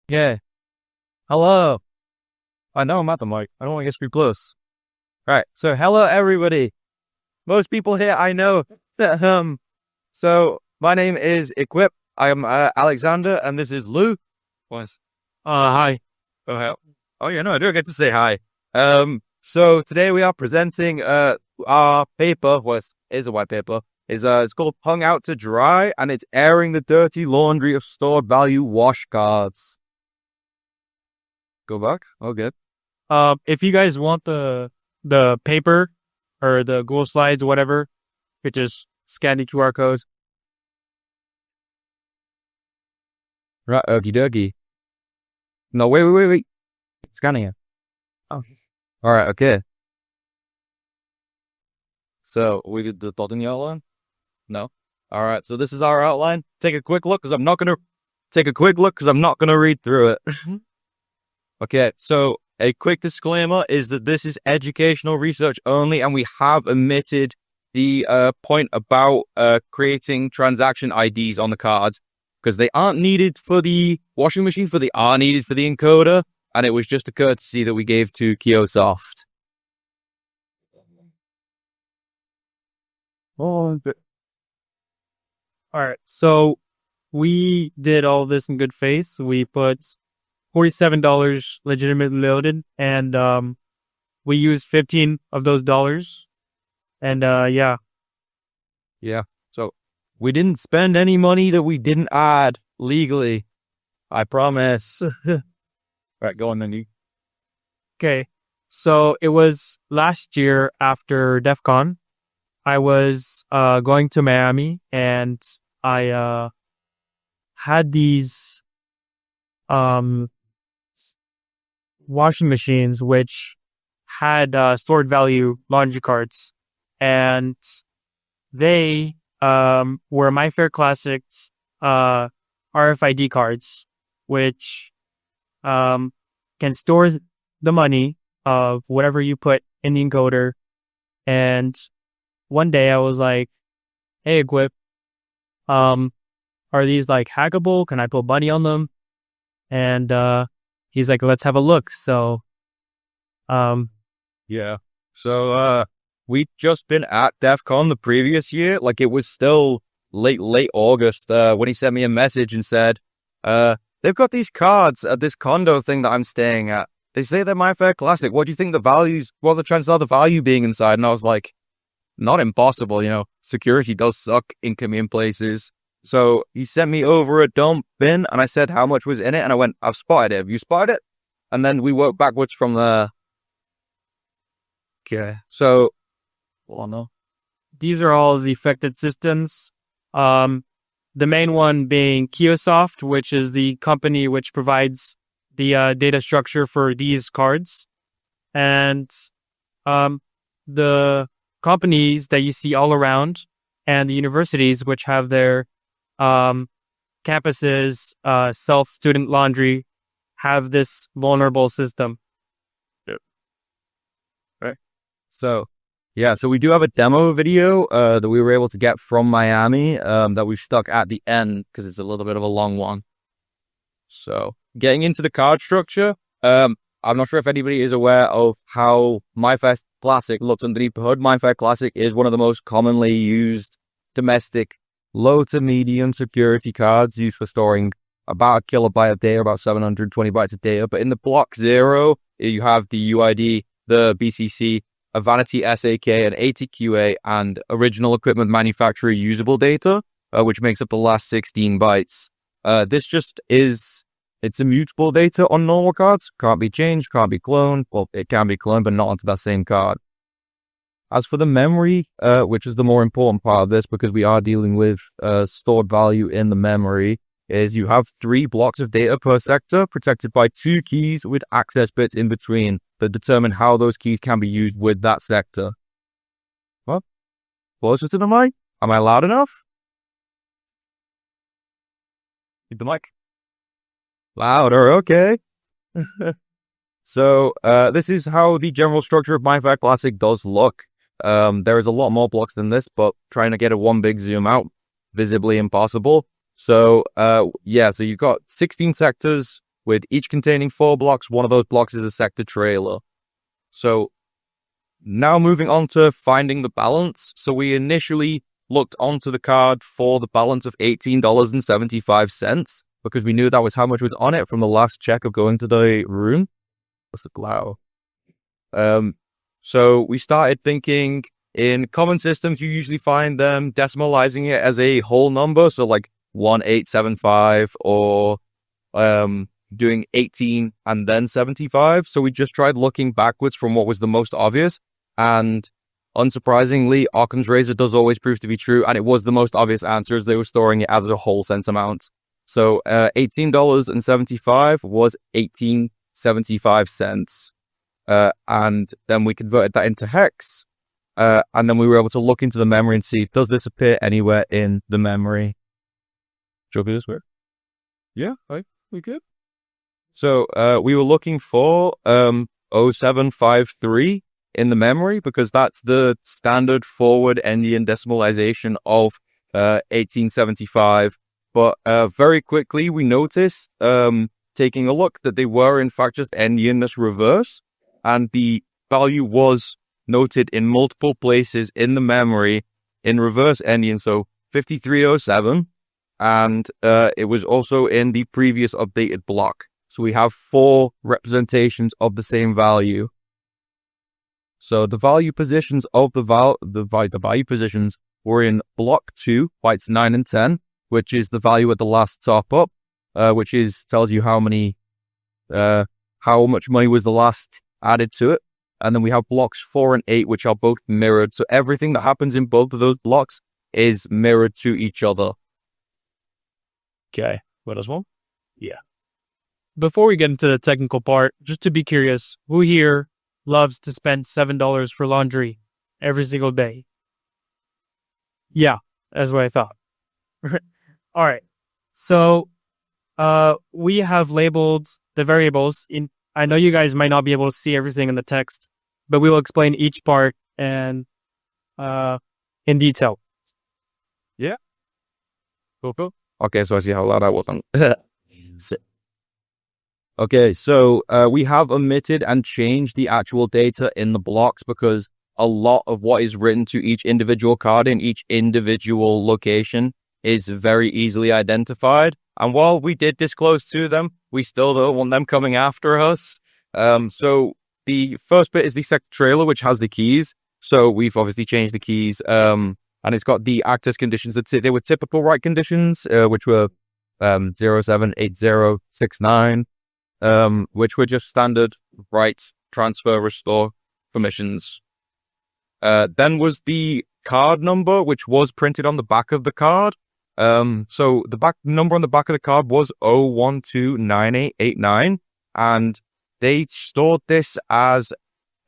Yeah. Hello. I know I'm at the mic. I don't want to get too close. Right. So hello everybody. Most people here I know. So my name is Equip. I am Alexander, and this is Lou. Was. Hi. Oh hell. Oh yeah, no, I do get to say hi. So today we are presenting our paper. Is a white paper. It's called Hung Out to Dry, and it's airing the dirty laundry of stored value wash cards. Go back. Oh, good. If you guys want the paper or the Google Slides, whatever, you just scan the QR codes. Right, okie dokie. No, wait. Scanning it. Oh. All right, okay. So we did the thought in the outline? No. All right, so this is our outline. Take a quick look, because I'm not gonna read through it. Okay, so a quick disclaimer is that this is educational research only, and we have omitted the point about creating transaction IDs on the cards, because they aren't needed for the washing machine, they are needed for the encoder, and it was just a courtesy that we gave to Kiosoft. All right, so we did all this in good faith. We put $47 legitimately loaded, and we used 15 of those dollars. And yeah. So we didn't spend any money that we didn't add legally. I promise. All right, go on then. You. Okay, so it was last year after DEF CON. I was going to Miami, and I had these washing machines which had stored value laundry carts, and they were My Fair Classics RFID cards, which can store the money of whatever you put in the encoder. And one day I was like, "Hey, Equip, are these like hackable? Can I put money on them?" And he's like, "Let's have a look." So, yeah. So we'd just been at DEF CON the previous year. Like, it was still late August when he sent me a message and said, they've got these cards at this condo thing that I'm staying at. They say they're My Fair Classic. What do you think what are the chances of the value being inside? And I was like, not impossible, security does suck in commune places. So he sent me over a dump bin, and I said how much was in it, and I went, I've spotted it. Have you spotted it? And then we worked backwards from there. Okay, so, well, no. these are all the affected systems. The main one being Kiosoft, which is the company which provides the data structure for these cards. And the companies that you see all around, and the universities which have their campuses, self-student laundry, have this vulnerable system. Right. So, yeah, so we do have a demo video that we were able to get from Miami that we've stuck at the end because it's a little bit of a long one. So, getting into the card structure, I'm not sure if anybody is aware of how My Fair Classic looks underneath the hood. My Fair Classic is one of the most commonly used domestic low to medium security cards used for storing about a kilobyte of data, about 720 bytes of data. But in the block 0, you have the UID, the BCC, a vanity SAK, an ATQA, and original equipment manufacturer usable data, which makes up the last 16 bytes. This just is, it's immutable data on normal cards. Can't be changed, can't be cloned. Well, it can be cloned, but not onto that same card. As for the memory, which is the more important part of this, because we are dealing with stored value in the memory, is you have 3 blocks of data per sector, protected by 2 keys with access bits in between that determine how those keys can be used with that sector. What? Closer to the mic? Am I loud enough? Keep the mic. Louder, okay. So, this is how the general structure of My Fair Classic does look. There is a lot more blocks than this, but trying to get a one big zoom out, visibly impossible. So, yeah, so you've got 16 sectors with each containing 4 blocks. One of those blocks is a sector trailer. So now moving on to finding the balance. So we initially looked onto the card for the balance of $18.75 because we knew that was how much was on it from the last check of going to the room. What's it loud? So we started thinking in common systems, you usually find them decimalizing it as a whole number. So like 1875 or doing 18 and then 75. So we just tried looking backwards from what was the most obvious. And unsurprisingly, Occam's razor does always prove to be true. And it was the most obvious answer as they were storing it as a whole cent amount. So $18.75 was 1875 cents. And then we converted that into hex. And then we were able to look into the memory and see, does this appear anywhere in the memory? Should we do this? Yeah, we could. So we were looking for 0753 in the memory because that's the standard forward Endian decimalization of 1875. But very quickly we noticed, taking a look, that they were in fact just Endianness reverse, and the value was noted in multiple places in the memory in reverse Endian, so 5307, and it was also in the previous updated block. So we have 4 representations of the same value. So the value positions of the value positions were in block 2, bytes 9 and 10, which is the value at the last top up, which tells you how much money was the last added to it. And then we have blocks 4 and 8, which are both mirrored. So everything that happens in both of those blocks is mirrored to each other. Okay. What else? Yeah. Before we get into the technical part, just to be curious, who here loves to spend $7 for laundry every single day? Yeah, that's what I thought. All right. So we have labeled the variables in. I know you guys might not be able to see everything in the text, but we will explain each part and in detail. Yeah. Cool. Okay, so I see how loud I wasn't. Okay, so we have omitted and changed the actual data in the blocks because a lot of what is written to each individual card in each individual location is very easily identified. And while we did disclose to them, we still don't want them coming after us. So the first bit is the sector trailer, which has the keys. So we've obviously changed the keys, and it's got the access conditions that they were typical write conditions, which were 078069, which were just standard write, transfer, restore permissions. Then was the card number, which was printed on the back of the card. So the back number on the back of the card was 0129889, and they stored this as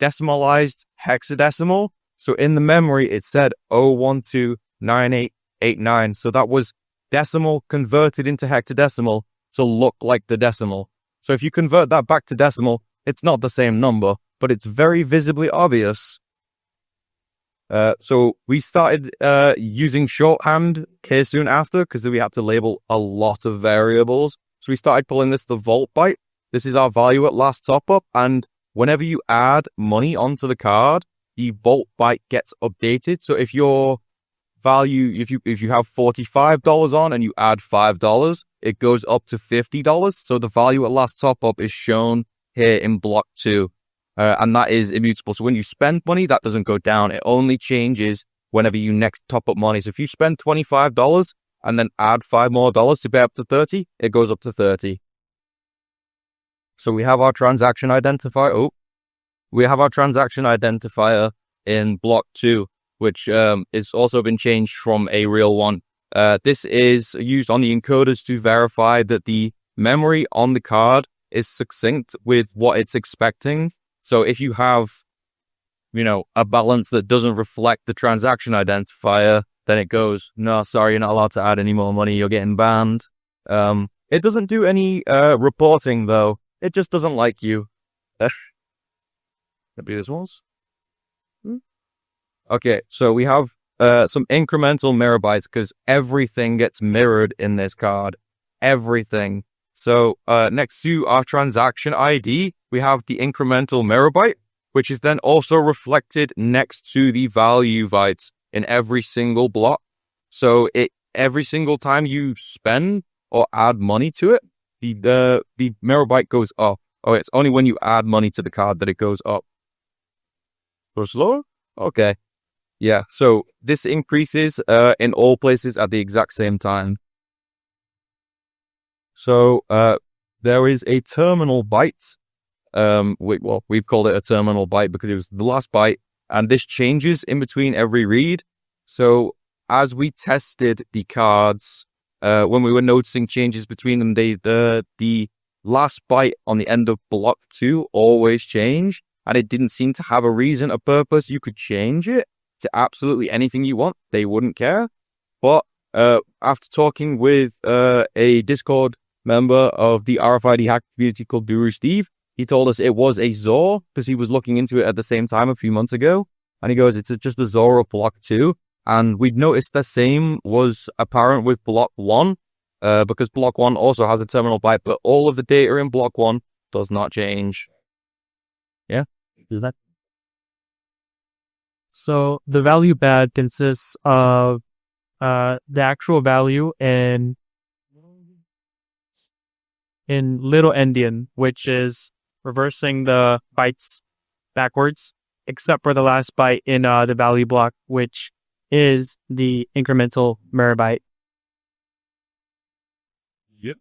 decimalized hexadecimal. So in the memory, it said 0129889. So that was decimal converted into hexadecimal to look like the decimal. So if you convert that back to decimal, it's not the same number, but it's very visibly obvious. So we started using shorthand here soon after because we had to label a lot of variables. So we started pulling this the vault byte. This is our value at last top up, and whenever you add money onto the card, the vault byte gets updated. So if your value, if you have $45 on and you add $5, it goes up to $50. So the value at last top up is shown here in block 2. And that is immutable. So when you spend money, that doesn't go down. It only changes whenever you next top up money. So if you spend $25 and then add $5 more to pay up to 30, it goes up to 30. So we have our transaction identifier. We have our transaction identifier in block 2, which is also been changed from a real one. This is used on the encoders to verify that the memory on the card is succinct with what it's expecting. So if you have, a balance that doesn't reflect the transaction identifier, then it goes, no, sorry, you're not allowed to add any more money. You're getting banned. It doesn't do any reporting, though. It just doesn't like you. Maybe this was. Okay, so we have some incremental mirror bytes because everything gets mirrored in this card. Everything. So next to our transaction ID, we have the incremental mirror byte, which is then also reflected next to the value bytes in every single block. So every single time you spend or add money to it, the mirror byte goes up. Oh, it's only when you add money to the card that it goes up. Go slower? Okay. Yeah, so this increases in all places at the exact same time. So there is a terminal byte. We've called it a terminal byte because it was the last byte, and this changes in between every read. So as we tested the cards, when we were noticing changes between them, the last byte on the end of block 2 always changed, and it didn't seem to have a reason, a purpose. You could change it to absolutely anything you want. They wouldn't care. But after talking with a Discord member of the RFID hack community called Guru Steve, he told us it was a XOR because he was looking into it at the same time a few months ago. And he goes, it's just a XOR of block 2. And we'd noticed the same was apparent with block 1 because block 1 also has a terminal byte, but all of the data in block 1 does not change. Yeah, do that. So the value pad consists of the actual value in little endian, which is reversing the bytes backwards, except for the last byte in the value block, which is the incremental mirror byte. Yep.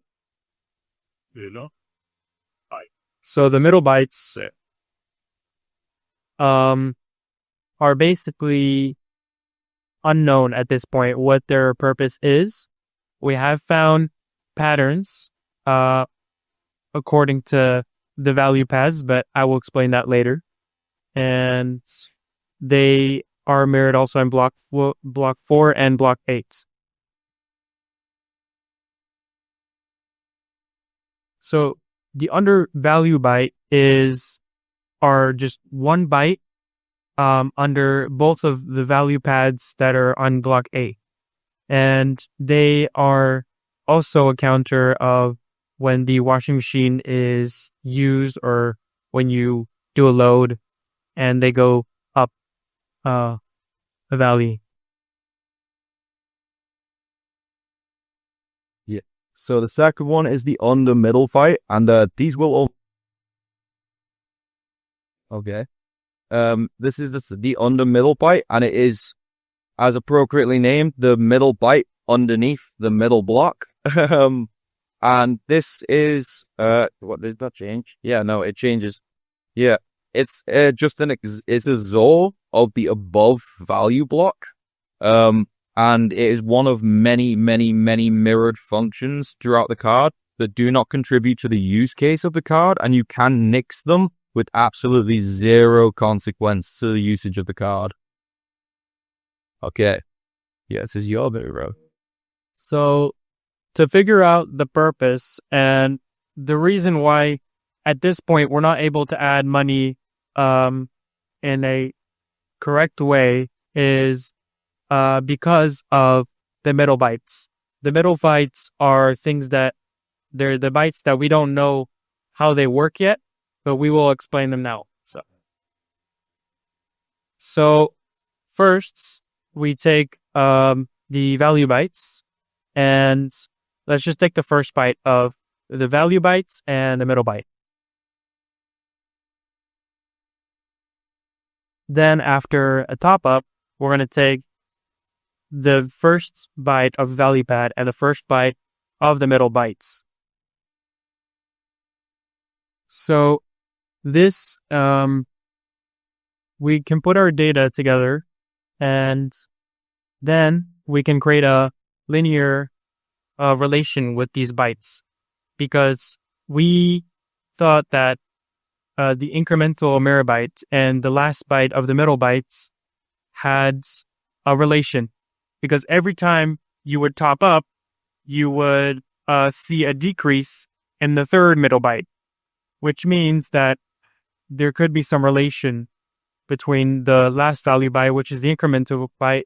So the middle bytes are basically unknown at this point what their purpose is. We have found patterns according to the value paths, but I will explain that later. And they are mirrored also in block 4 and block 8. So the undervalue byte are just one byte under both of the value pads that are on block A. And they are also a counter of when the washing machine is used or when you do a load and they go up a value. Yeah. So the second one is the under middle byte, and these will all. Okay. This is the under middle byte, and it is, as appropriately named, the middle byte underneath the middle block. And this is what did that change? Yeah, no, it changes. Yeah, it's just it's a XOR of the above value block. And it is one of many mirrored functions throughout the card that do not contribute to the use case of the card, and you can nix them with absolutely zero consequence to the usage of the card. Okay. Yeah, this is your bit, bro. So to figure out the purpose and the reason why at this point we're not able to add money in a correct way is because of the middle bytes. The middle bytes are things that they're the bytes that we don't know how they work yet, but we will explain them now. So first we take the value bytes, and let's just take the first byte of the value bytes and the middle byte. Then after a top up, we're going to take the first byte of value pad and the first byte of the middle bytes. So this, we can put our data together, and then we can create a linear relation with these bytes, because we thought that the incremental mirror byte and the last byte of the middle bytes had a relation, because every time you would top up, you would see a decrease in the third middle byte, which means that there could be some relation between the last value byte, which is the incremental byte,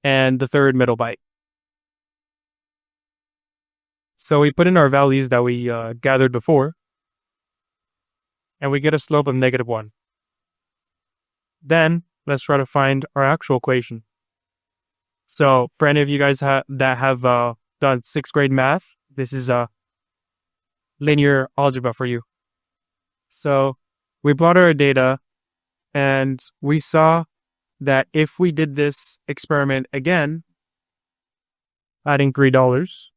and the third middle byte. So we put in our values that we gathered before, and we get a slope of -1. Then let's try to find our actual equation. So for any of you guys that have done 6th grade math, this is linear algebra for you. So we plotted our data, and we saw that if we did this experiment again, adding $3,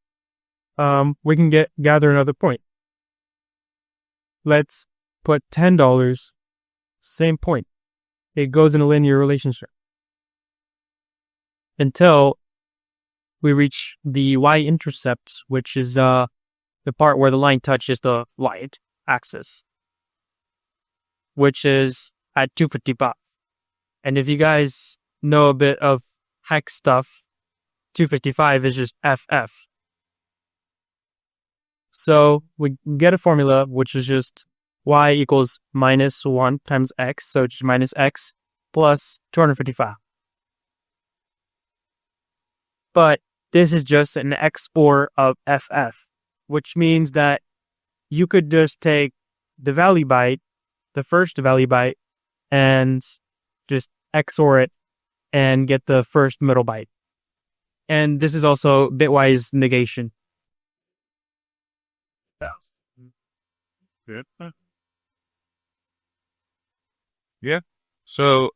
we can gather another point. Let's put $10, same point. It goes in a linear relationship until we reach the y-intercept, which is the part where the line touches the y-axis, which is at 255. And if you guys know a bit of hex stuff, 255 is just FF. So we get a formula, which is just y equals -1 times x, so it's minus x plus 255. But this is just an XOR of FF, which means that you could just take the value byte, the first value byte, and just XOR it and get the first middle byte. And this is also bitwise negation. Yeah. So,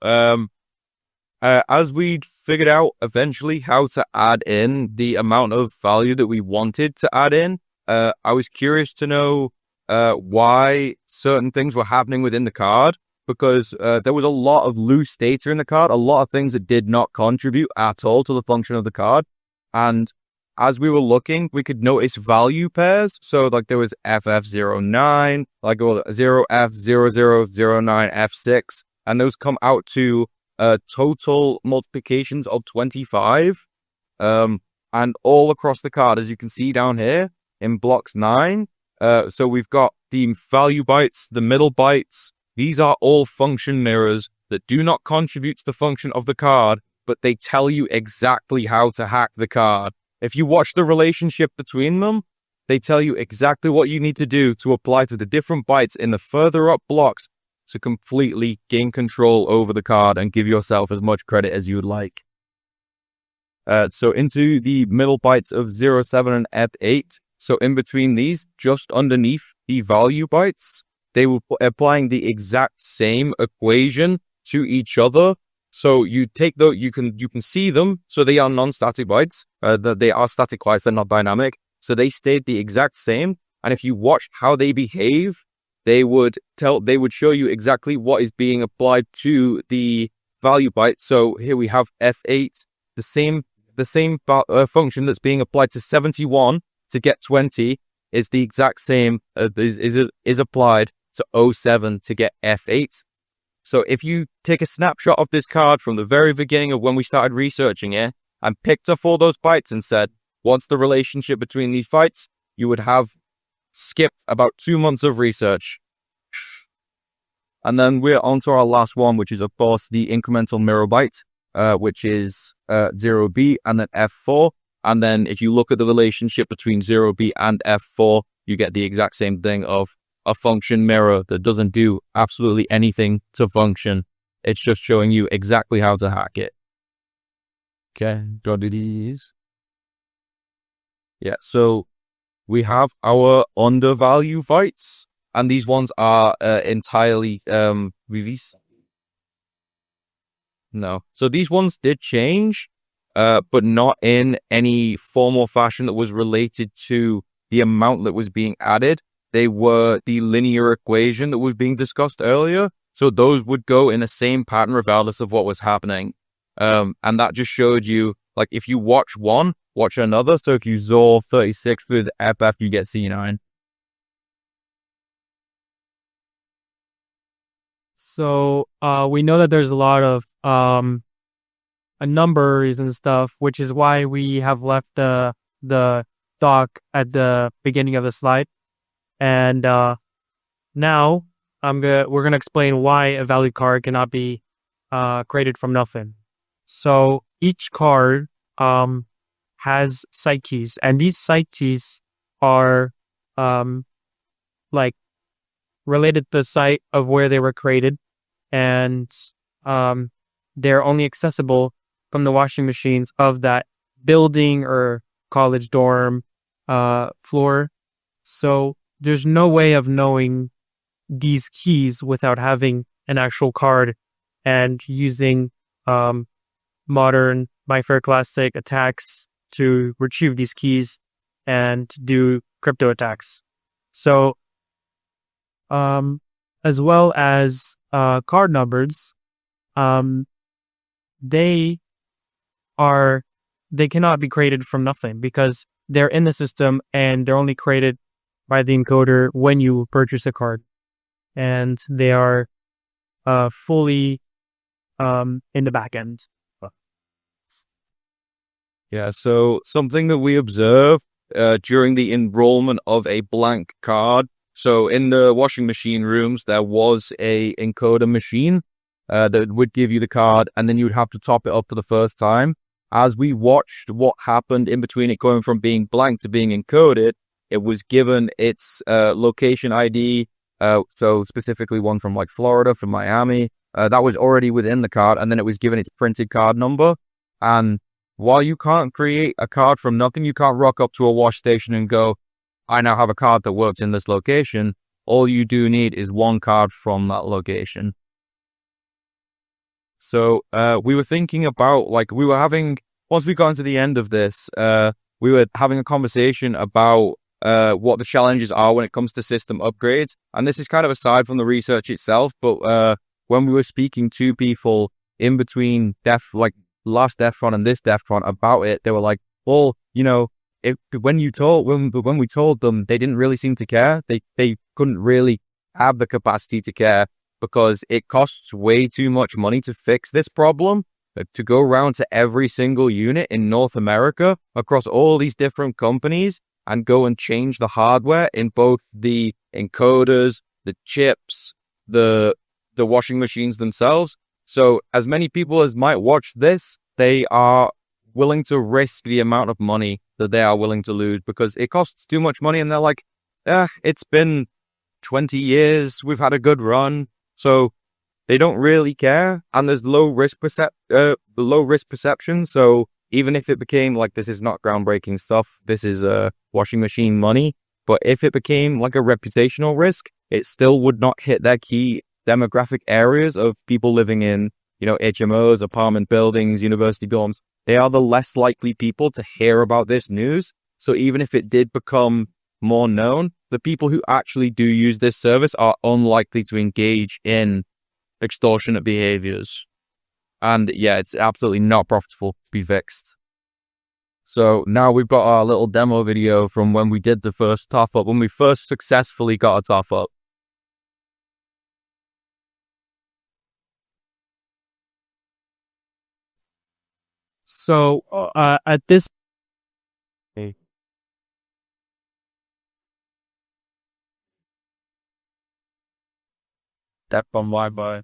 as we figured out eventually how to add in the amount of value that we wanted to add in, I was curious to know why certain things were happening within the card, because there was a lot of loose data in the card, a lot of things that did not contribute at all to the function of the card. And as we were looking, we could notice value pairs. So like there was FF09, like 0F0009F6, and those come out to total multiplications of 25. And all across the card, as you can see down here in blocks 9. So we've got the value bytes, the middle bytes. These are all function mirrors that do not contribute to the function of the card, but they tell you exactly how to hack the card. If you watch the relationship between them, they tell you exactly what you need to do to apply to the different bytes in the further up blocks to completely gain control over the card and give yourself as much credit as you would like. So into the middle bytes of 07 and F8. So in between these, just underneath the value bytes, they were applying the exact same equation to each other. So you take those, you can see them. So they are non-static bytes. They are static bytes. They're not dynamic. So they stayed the exact same. And if you watched how they behave, they would show you exactly what is being applied to the value byte. So here we have F8, the same function that's being applied to 71 to get 20 is the exact same is applied to 07 to get F8. So if you take a snapshot of this card from the very beginning of when we started researching it and picked up all those bytes and said, what's the relationship between these bytes? You would have skipped about 2 months of research. And then we're on to our last one, which is, of course, the incremental mirror byte, which is 0B and then F4. And then if you look at the relationship between 0B and F4, you get the exact same thing of a function mirror that doesn't do absolutely anything to function. It's just showing you exactly how to hack it. Okay, go to these. Yeah, so we have our undervalue bytes, and these ones are entirely release. No, so these ones did change, but not in any form or fashion that was related to the amount that was being added. They were the linear equation that was being discussed earlier. So those would go in the same pattern regardless of what was happening. And that just showed you, like, if you watch one, watch another. So if you XOR 36 with FF, you get C9. So we know that there's a lot of numbers and stuff, which is why we have left the doc at the beginning of the slide. And now we're gonna explain why a value card cannot be created from nothing. So each card has site keys, and these site keys are like related to the site of where they were created, and they're only accessible from the washing machines of that building or college dorm floor. So there's no way of knowing these keys without having an actual card and using modern MyFair Classic attacks to retrieve these keys and do crypto attacks. So as well as card numbers, they cannot be created from nothing because they're in the system and they're only created by the encoder when you purchase a card, and they are fully in the back end. Yeah, so something that we observe during the enrollment of a blank card. So in the washing machine rooms, there was a encoder machine that would give you the card, and then you would have to top it up for the first time. As we watched what happened in between it going from being blank to being encoded, it was given its location ID, so specifically one from like Florida, from Miami, that was already within the card, and then it was given its printed card number. And while you can't create a card from nothing, you can't rock up to a wash station and go, I now have a card that works in this location. All you do need is one card from that location. So we were thinking about, like, once we got into the end of this, we were having a conversation about what the challenges are when it comes to system upgrades. And this is kind of aside from the research itself, but when we were speaking to people in between last DEFCON and this DEFCON about it, they were like, well, you know, when we told them, they didn't really seem to care. They couldn't really have the capacity to care because it costs way too much money to fix this problem, to go around to every single unit in North America across all these different companies and go and change the hardware in both the encoders, the chips, the washing machines themselves. So as many people as might watch this, they are willing to risk the amount of money that they are willing to lose because it costs too much money, and they're like, it's been 20 years, we've had a good run. So they don't really care, and there's low risk perception. So even if it became like, this is not groundbreaking stuff, this is washing machine money, but if it became like a reputational risk, it still would not hit their key demographic areas of people living in, HMOs, apartment buildings, university dorms. They are the less likely people to hear about this news. So even if it did become more known, the people who actually do use this service are unlikely to engage in extortionate behaviors. And yeah, it's absolutely not profitable to be fixed. So now we've got our little demo video from when we did the first top up, when we first successfully got a top up. So at this Tap on Wi-Fi.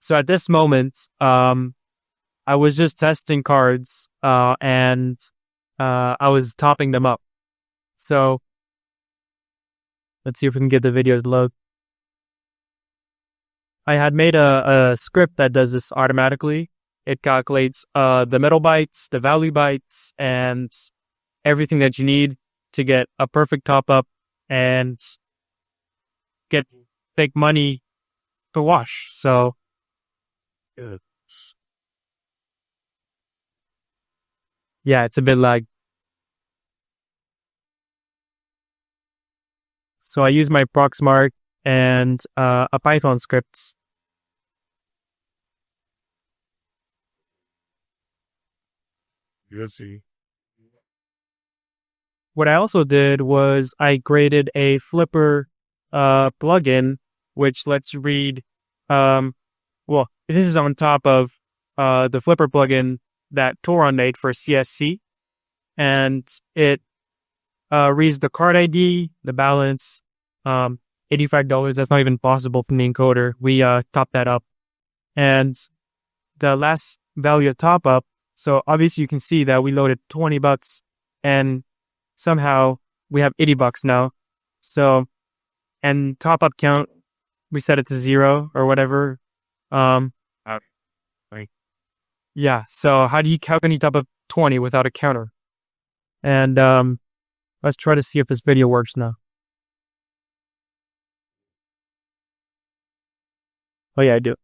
So at this moment, I was just testing cards, and I was topping them up. So let's see if we can get the videos load. I had made a script that does this automatically. It calculates the metal bytes, the value bytes, and everything that you need to get a perfect top up and get fake money to wash. So yeah, it's a bit lag. So I use my Proxmark and a Python script. Yes, see. What I also did was I created a Flipper plugin, which lets you read. Well, this is on top of the Flipper plugin that Toron made for CSC, and it reads the card ID, the balance, $85. That's not even possible from the encoder. We topped that up, and the last value of top up. So obviously you can see that we loaded $20, and somehow we have $80 now. So, and top up count, we set it to 0 or whatever. Yeah. So how can you top up 20 without a counter? And let's try to see if this video works now. Oh yeah, I do.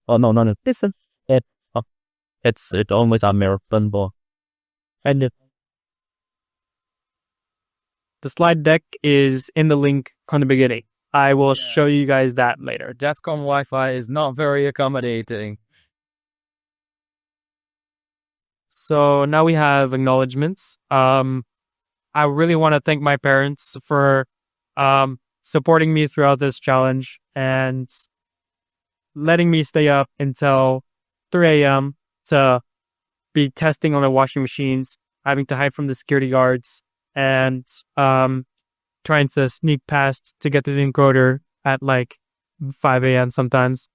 Oh no, listen. It's almost American, but And the slide deck is in the link from the beginning. I will show you guys that later. Descom Wi-Fi is not very accommodating. So now we have acknowledgements. I really want to thank my parents for supporting me throughout this challenge and letting me stay up until 3 a.m. to be testing on the washing machines, having to hide from the security guards, and trying to sneak past to get to the encoder at like 5 a.m. sometimes.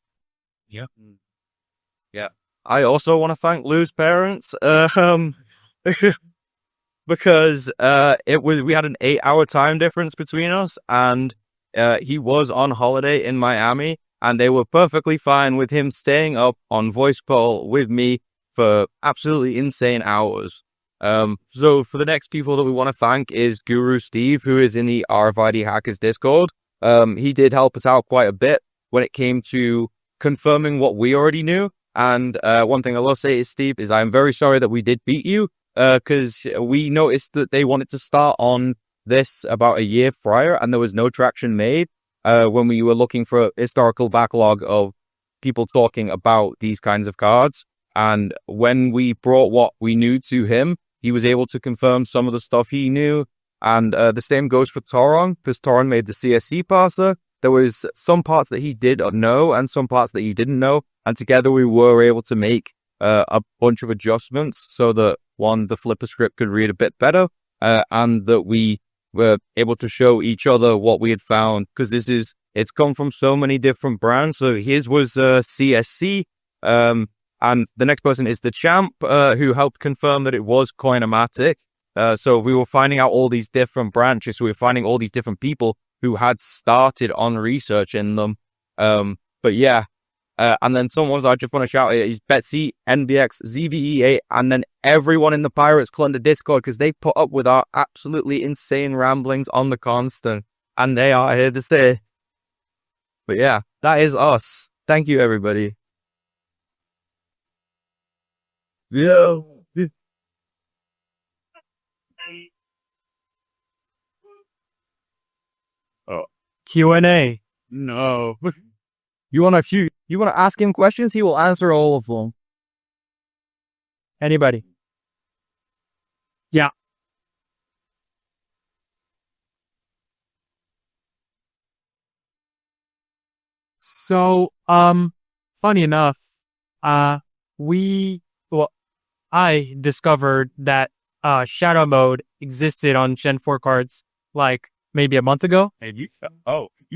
Yeah. I also want to thank Lou's parents, because we had an 8-hour time difference between us, and he was on holiday in Miami, and they were perfectly fine with him staying up on voice call with me for absolutely insane hours. So for the next people that we want to thank is Guru Steve, who is in the RFID Hackers Discord. He did help us out quite a bit when it came to confirming what we already knew. And one thing I will say is, Steve, is I'm very sorry that we did beat you, because we noticed that they wanted to start on this about a year prior, and there was no traction made when we were looking for a historical backlog of people talking about these kinds of cards. And when we brought what we knew to him, he was able to confirm some of the stuff he knew. And the same goes for Toron, because Toron made the CSC parser. There was some parts that he did know and some parts that he didn't know. And together we were able to make a bunch of adjustments so that, one, the Flipper script could read a bit better, and that we were able to show each other what we had found, because it's come from so many different brands. So his was CSC, and the next person is the Champ, who helped confirm that it was Coinomatic. So we were finding out all these different branches. So we were finding all these different people who had started on research in them. But yeah, and then some ones I just want to shout out is Betsy, NBX, ZVEA, and then everyone in the Pirates Plunder Discord, because they put up with our absolutely insane ramblings on the constant, and they are here to stay. But yeah, that is us. Thank you, everybody. Yeah. Oh, Q&A. No. You want to ask him questions? He will answer all of them. Anybody? Yeah. So, funny enough, I discovered that shadow mode existed on Gen 4 cards like maybe a month ago. You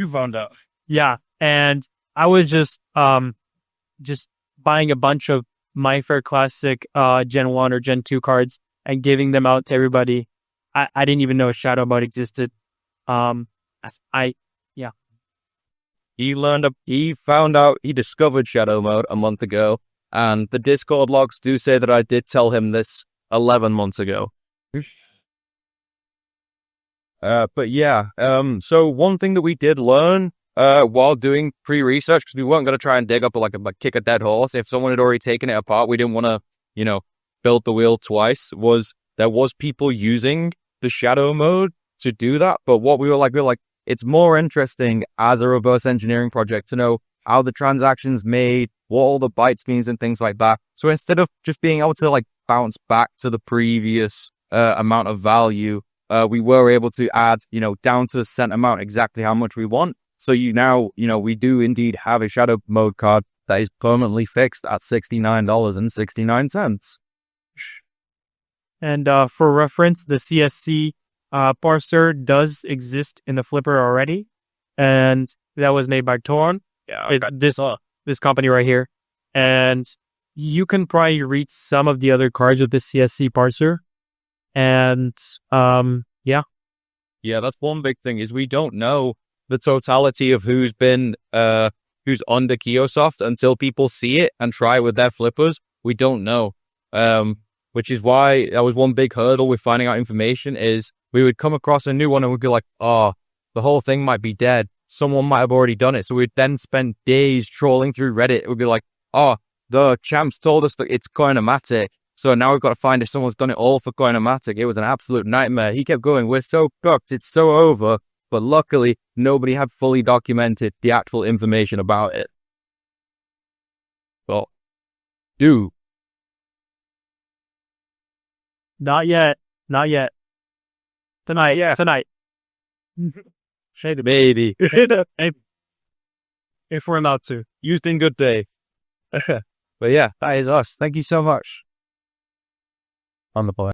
found out. Yeah, and I was just buying a bunch of My Fair Classic Gen 1 or Gen 2 cards and giving them out to everybody. I didn't even know shadow mode existed. He discovered shadow mode a month ago, and the Discord logs do say that I did tell him this 11 months ago. But yeah, so one thing that we did learn while doing pre-research, because we weren't going to try and dig up kick a dead horse. If someone had already taken it apart, we didn't want to, build the wheel twice. There was people using the shadow mode to do that, but what we were like, it's more interesting as a reverse engineering project to know how the transaction's made, what all the bytes means and things like that. So instead of just being able to bounce back to the previous amount of value, we were able to add, down to a cent amount exactly how much we want. So we do indeed have a shadow mode card that is permanently fixed at $69.69. And for reference, the CSC parser does exist in the Flipper already, and that was made by Toron. Yeah, okay. This company right here, and you can probably reach some of the other cards with the CSC parser. And yeah. Yeah, that's one big thing is we don't know the totality of who's been who's under Kiosoft until people see it and try it with their flippers. We don't know. Which is why that was one big hurdle with finding out information is we would come across a new one and we'd be like, oh, the whole thing might be dead. Someone might have already done it. So we'd then spend days trawling through Reddit. It would be like, oh, the champs told us that it's Coinomatic. So now we've got to find if someone's done it all for Coinomatic. It was an absolute nightmare. He kept going, we're so cooked, it's so over. But luckily, nobody had fully documented the actual information about it. Well, dude. Not yet. Not yet. Tonight. Yeah. Tonight. Shady baby. If we're allowed to. Used in good day. But yeah, that is us. Thank you so much. On the point.